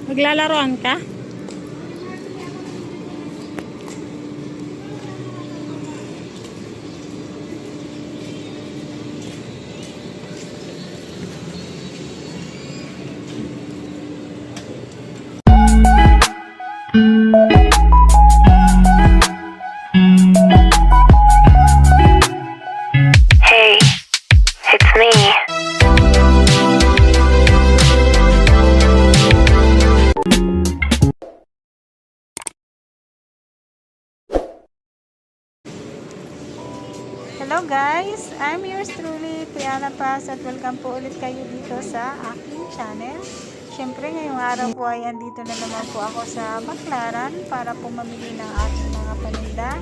Maglalaroan ka? Hey, it's me. Hello guys! I'm yours truly, Kuya Ana Paz, at welcome po ulit kayo dito sa aking channel. Siyempre ngayong araw po ay andito na naman po ako sa Baclaran para po mamili ng aking mga paninda.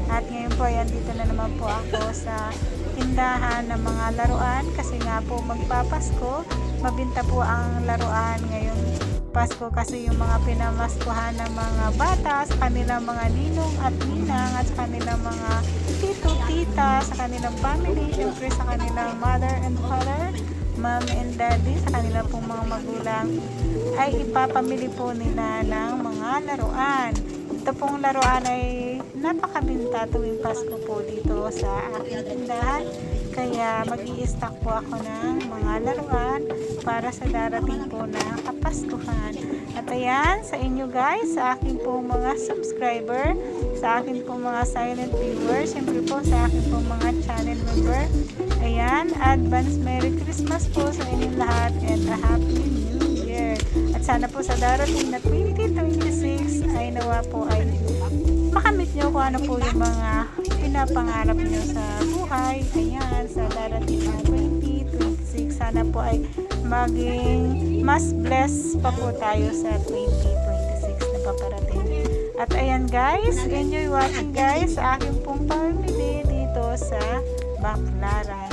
At ngayon po ay andito na naman po ako sa tindahan ng mga laruan kasi nga po magpapasko. Mabinta po ang laruan ngayong Pasko kasi yung mga pinamaskuhan ng mga bata sa kanilang mga ninong at ninang at sa kanilang mga tito, tita, sa kanilang family, syempre sa kanilang mother and father, mom and daddy, sa kanilang pong mga magulang ay ipapamili po nila ng mga laruan. Ito pong laruan ay napakabinta tuwing Pasko po dito sa aking tindahan. Kaya mag-i-stock po ako ng mga laruan para sa darating po na Kapaskuhan. At ayan, sa inyo guys, sa akin po mga subscriber, sa akin po mga silent viewers, siyempre po sa akin po mga channel member. Ayan, advance Merry Christmas po sa inyong lahat and a Happy New Year. At sana po sa darating na 2026 ay nawa po ay makamit nyo kung ano po yung mga pinapangarap nyo sa buhay. Ayan, sa darating na 2026 sana po ay maging mas blessed pa po tayo sa 2026 na paparating. At ayan guys, enjoy watching guys sa aking pong pamili dito sa Baclaran.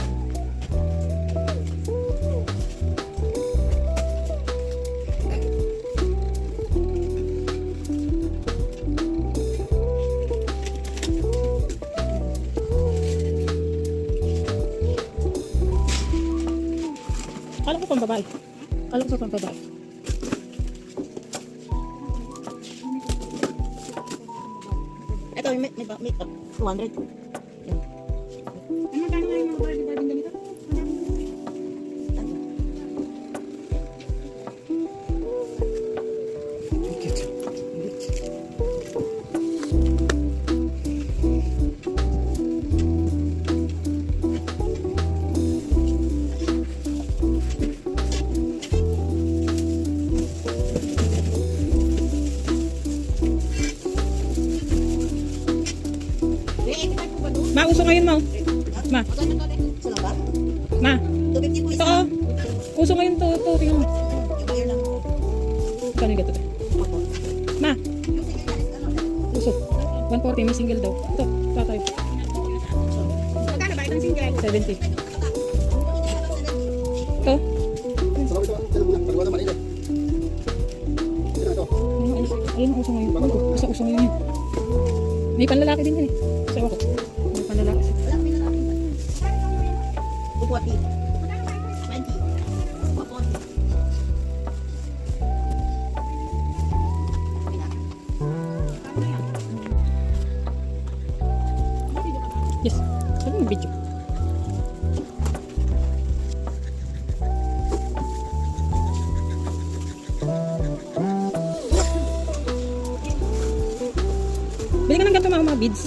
Kala ko pang babae. Kala ko pang babae. Ito, may 200. Ano magkano nga yung mga bagong ganito? Ma, uso ngayon mo. Ma. Ma. 250 po Ito isa. oh. Uso ngayon to. Ito. Tingnan mo. Yung buyer lang po. Kano yung gato? Opo. Ma. Yung sige guys, ano? Uso. 140. May single daw. Ito. Ito tayo. Magkano ba itong single? 70. Ito. Ayun ang uso ngayon. Uso ngayon yun. May panlalaki din yun eh. Sawa ko. May panlalaki. Wala kami lalaki. 240. 20. 240. Yes. Ano yung video? Bili ka ng ganito mga beads.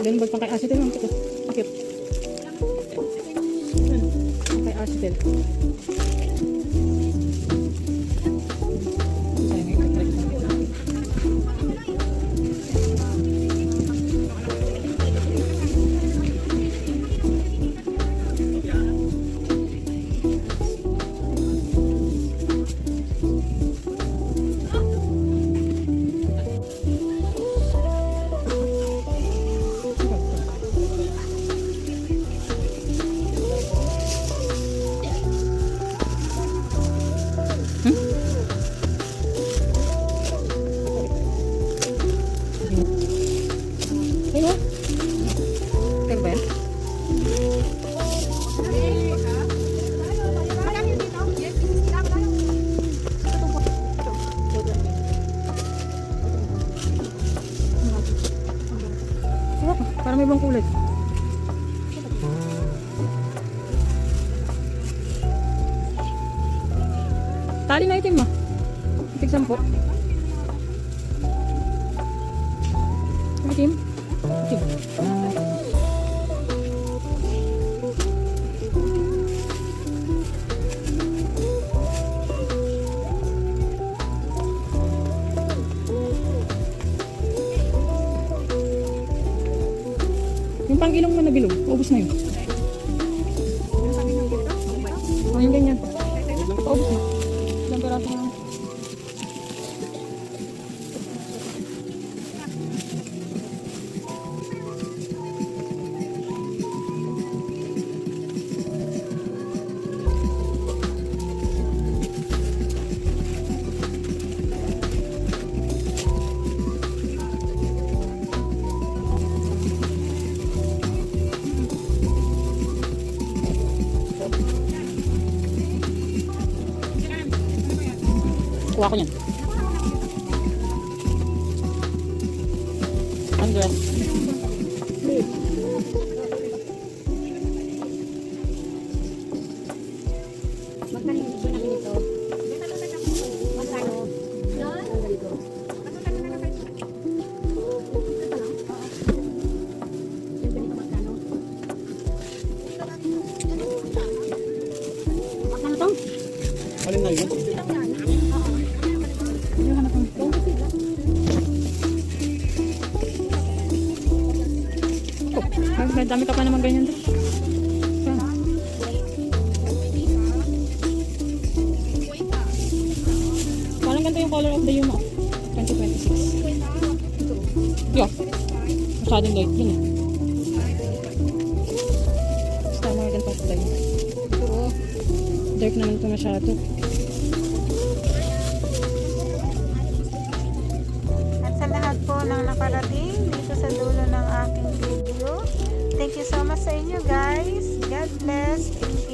Ganun ba pang kay Asitel? Ang cute. Ang cute. Pang kay Asitel. Sayang yung try ko. Ayun o. Tayo ba yan? Sarap ah. Parang may ibang kulay. Tali na itim ah. Tigsan po. Itim. Itim. Yung pang-ilong mo na bilog, ubos na yun. O, yung ganyan. Ubos na. Ilang peraso na. Kuha ko yan. Andres. Magkano yung gusto namin ito? Magkano? Ang ganito. Yung ganito magkano? Magkano to? Alin na yun? Yung hanap ng ito. Oh, ay, dami ka pa naman ganyan doon. Yan. Parang ganito yung color of the year mo. 2026. Yo. Masyadong light yun eh. Basta mga ganito kulay. Dark naman ito masyado. At sa lahat po ng nakarating dito sa dulo ng aking video, thank you so much sa inyo guys. God bless. Thank you.